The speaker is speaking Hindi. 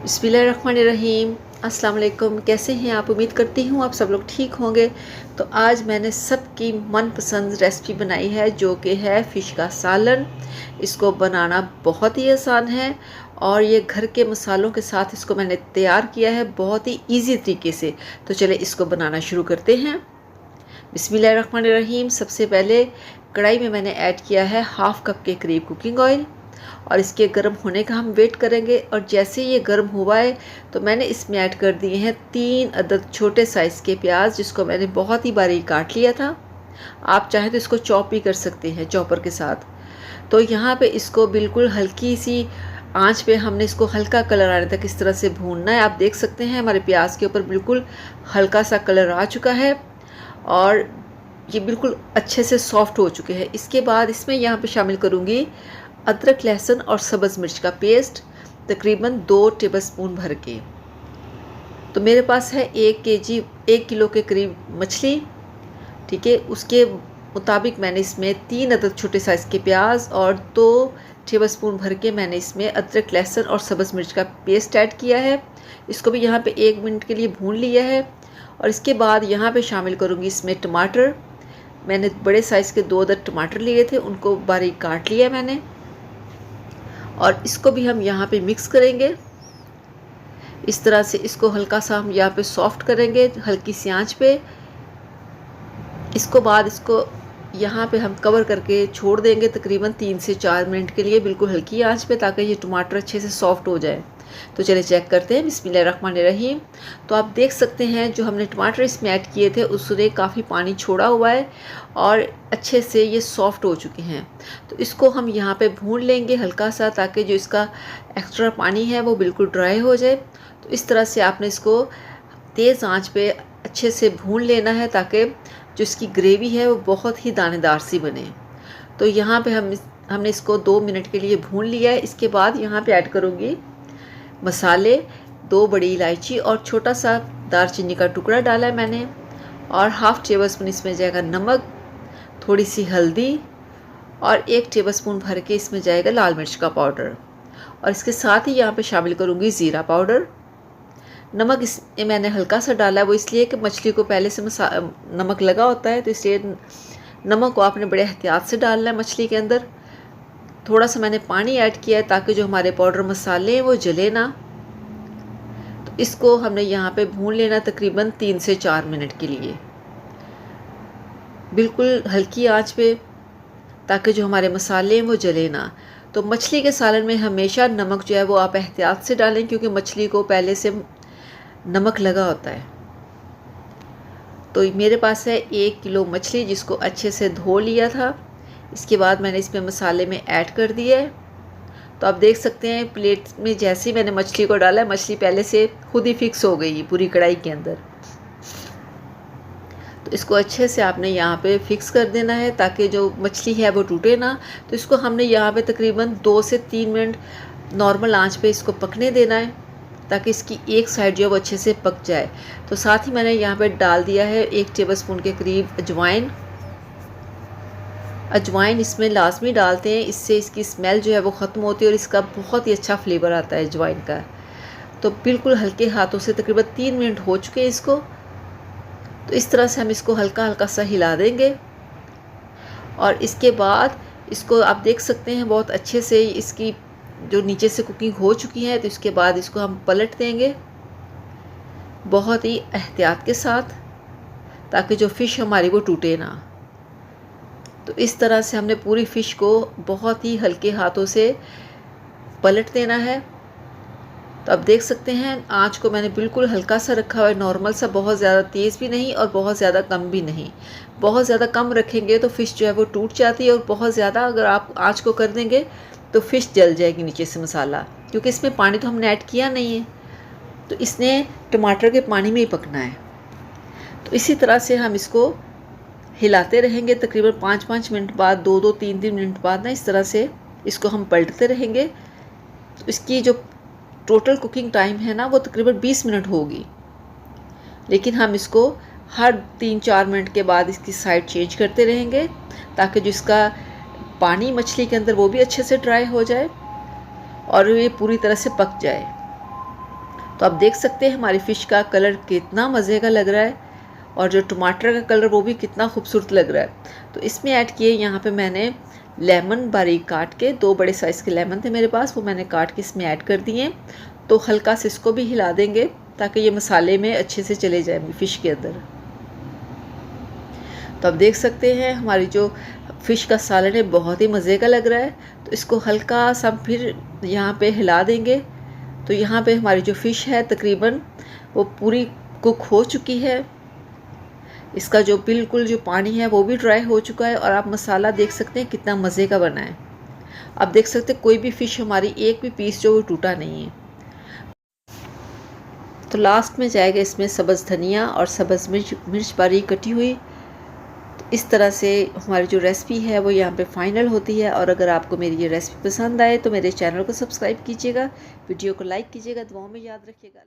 बिस्मिल्लाहिर्रहमानिर्रहीम। अस्सलाम वालेकुम। कैसे हैं आप? उम्मीद करती हूँ आप सब लोग ठीक होंगे। तो आज मैंने सबकी मनपसंद रेसिपी बनाई है जो कि है फ़िश का सालन। इसको बनाना बहुत ही आसान है और ये घर के मसालों के साथ इसको मैंने तैयार किया है बहुत ही ईजी तरीके से। तो चले इसको बनाना शुरू करते हैं। बिस्मिल्लाहिर्रहमानिर्रहीम। सबसे पहले कढ़ाई में मैंने ऐड किया है हाफ़ कप के करीब कुकिंग ऑयल और इसके गर्म होने का हम वेट करेंगे। और जैसे ये गर्म हुआ है तो मैंने इसमें ऐड कर दिए हैं 3 अदद छोटे साइज़ के प्याज, जिसको मैंने बहुत ही बारीक काट लिया था। आप चाहें तो इसको चॉप भी कर सकते हैं चॉपर के साथ। तो यहाँ पे इसको बिल्कुल हल्की सी आंच पे हमने इसको हल्का कलर आने तक इस तरह से भूनना है। आप देख सकते हैं हमारे प्याज के ऊपर बिल्कुल हल्का सा कलर आ चुका है और ये बिल्कुल अच्छे से सॉफ्ट हो चुके हैं। इसके बाद इसमें यहाँ पे शामिल करूँगी अदरक, लहसुन और सब्ज़ मिर्च का पेस्ट, तकरीबन 2 टेबलस्पून भर के। तो मेरे पास है 1 किलो के करीब मछली, ठीक है। उसके मुताबिक मैंने इसमें 3 अदद छोटे साइज़ के प्याज और 2 टेबलस्पून भर के मैंने इसमें अदरक, लहसुन और सब्ज़ मिर्च का पेस्ट ऐड किया है। इसको भी यहाँ पे 1 मिनट के लिए भून लिया है। और इसके बाद यहाँ पे शामिल करूँगी इसमें टमाटर। मैंने बड़े साइज़ के 2 अदद टमाटर लिए थे, उनको बारीक काट लिया मैंने। और इसको भी हम यहाँ पे मिक्स करेंगे। इस तरह से इसको हल्का सा हम यहाँ पे सॉफ्ट करेंगे हल्की सी आंच पे। इसको यहाँ पे हम कवर करके छोड़ देंगे तकरीबन 3 से 4 मिनट के लिए बिल्कुल हल्की आंच पे, ताकि ये टमाटर अच्छे से सॉफ्ट हो जाए। तो चलिए चेक करते हैं। बिस्मिल्लाहिर्रहमानिर्रहीम। तो आप देख सकते हैं जो हमने टमाटर इसमें ऐड किए थे उसने काफ़ी पानी छोड़ा हुआ है और अच्छे से ये सॉफ्ट हो चुके हैं। तो इसको हम यहाँ पे भून लेंगे हल्का सा, ताकि जो इसका एक्स्ट्रा पानी है वो बिल्कुल ड्राई हो जाए। तो इस तरह से आपने इसको तेज़ आंच पे अच्छे से भून लेना है, ताकि जो इसकी ग्रेवी है वो बहुत ही दानेदार सी बने। तो यहाँ पे हमने इसको 2 मिनट के लिए भून लिया है। इसके बाद यहाँ पे ऐड करूँगी मसाले। 2 बड़ी इलायची और छोटा सा दालचीनी का टुकड़ा डाला है मैंने, और हाफ़ टेबलस्पून इसमें जाएगा नमक, थोड़ी सी हल्दी और 1 टेबलस्पून भर के इसमें जाएगा लाल मिर्च का पाउडर। और इसके साथ ही यहाँ पे शामिल करूँगी ज़ीरा पाउडर। नमक इसमें मैंने हल्का सा डाला है, वो इसलिए कि मछली को पहले से नमक लगा होता है, तो इसलिए नमक को आपने बड़े एहतियात से डालना है मछली के अंदर। थोड़ा सा मैंने पानी ऐड किया है ताकि जो हमारे पाउडर मसाले हैं वो जले ना। तो इसको हमने यहाँ पे भून लेना तकरीबन 3 से 4 मिनट के लिए बिल्कुल हल्की आंच पे, ताकि जो हमारे मसाले हैं वो जले ना। तो मछली के सालन में हमेशा नमक जो है वो आप एहतियात से डालें, क्योंकि मछली को पहले से नमक लगा होता है। तो मेरे पास है 1 किलो मछली, जिसको अच्छे से धो लिया था। इसके बाद मैंने इसमें मसाले में ऐड कर दिया है। तो आप देख सकते हैं प्लेट में जैसे ही मैंने मछली को डाला, मछली पहले से खुद ही फिक्स हो गई पूरी कढ़ाई के अंदर। तो इसको अच्छे से आपने यहाँ पे फिक्स कर देना है, ताकि जो मछली है वो टूटे ना। तो इसको हमने यहाँ पे तकरीबन 2 से 3 मिनट नॉर्मल आंच पे इसको पकने देना है, ताकि इसकी एक साइड जो है वो अच्छे से पक जाए। तो साथ ही मैंने यहाँ पे डाल दिया है 1 टेबलस्पून के करीब अजवाइन। अजवाइन इसमें लाजमी डालते हैं, इससे इसकी स्मेल जो है वो ख़त्म होती है और इसका बहुत ही अच्छा फ्लेवर आता है अजवाइन का। तो बिल्कुल हल्के हाथों से तकरीबन 3 मिनट हो चुके हैं इसको। तो इस तरह से हम इसको हल्का हल्का सा हिला देंगे। और इसके बाद इसको आप देख सकते हैं बहुत अच्छे से इसकी जो नीचे से कुकिंग हो चुकी है। तो इसके बाद इसको हम पलट देंगे बहुत ही एहतियात के साथ, ताकि जो फ़िश हमारी वो टूटे ना। तो इस तरह से हमने पूरी फ़िश को बहुत ही हल्के हाथों से पलट देना है। तो आप देख सकते हैं आंच को मैंने बिल्कुल हल्का सा रखा हुआ है, नॉर्मल सा, बहुत ज़्यादा तेज़ भी नहीं और बहुत ज़्यादा कम भी नहीं। बहुत ज़्यादा कम रखेंगे तो फ़िश जो है वो टूट जाती है, और बहुत ज़्यादा अगर आप आंच को कर देंगे तो फ़िश जल जाएगी नीचे से मसाला, क्योंकि इसमें पानी तो हमने ऐड किया नहीं है। तो इसने टमाटर के पानी में ही पकना है। तो इसी तरह से हम इसको हिलाते रहेंगे तकरीबन 5-5 मिनट बाद, 2-2 3-3 मिनट बाद ना, इस तरह से इसको हम पलटते रहेंगे। तो इसकी जो टोटल कुकिंग टाइम है ना वो तकरीबन 20 मिनट होगी, लेकिन हम इसको हर 3-4 मिनट के बाद इसकी साइड चेंज करते रहेंगे, ताकि जो इसका पानी मछली के अंदर वो भी अच्छे से ड्राई हो जाए और ये पूरी तरह से पक जाए। तो आप देख सकते हैं हमारी फ़िश का कलर कितना मज़े का लग रहा है और जो टमाटर का कलर वो भी कितना खूबसूरत लग रहा है। तो इसमें ऐड किए यहाँ पे मैंने लेमन बारीक काट के, 2 बड़े साइज़ के लेमन थे मेरे पास, वो मैंने काट के इसमें ऐड कर दिए। तो हल्का से इसको भी हिला देंगे ताकि ये मसाले में अच्छे से चले जाए फ़िश के अंदर। तो आप देख सकते हैं हमारी जो फ़िश का सालन है बहुत ही मज़े का लग रहा है। तो इसको हल्का सा फिर यहाँ पे हिला देंगे। तो यहाँ पे हमारी जो फ़िश है तकरीबन वो पूरी कुक हो चुकी है। इसका जो बिल्कुल जो पानी है वो भी ड्राई हो चुका है और आप मसाला देख सकते हैं कितना मज़े का बना है। आप देख सकते हैं कोई भी फ़िश हमारी एक भी पीस जो वो टूटा नहीं है। तो लास्ट में जाएगा इसमें सब्ज़ धनिया और सब्ज़ मिर्च बारीक कटी हुई। तो इस तरह से हमारी जो रेसिपी है वो यहाँ पे फाइनल होती है। और अगर आपको मेरी ये रेसिपी पसंद आए तो मेरे चैनल को सब्सक्राइब कीजिएगा, वीडियो को लाइक कीजिएगा, दुआओं में याद रखिएगा।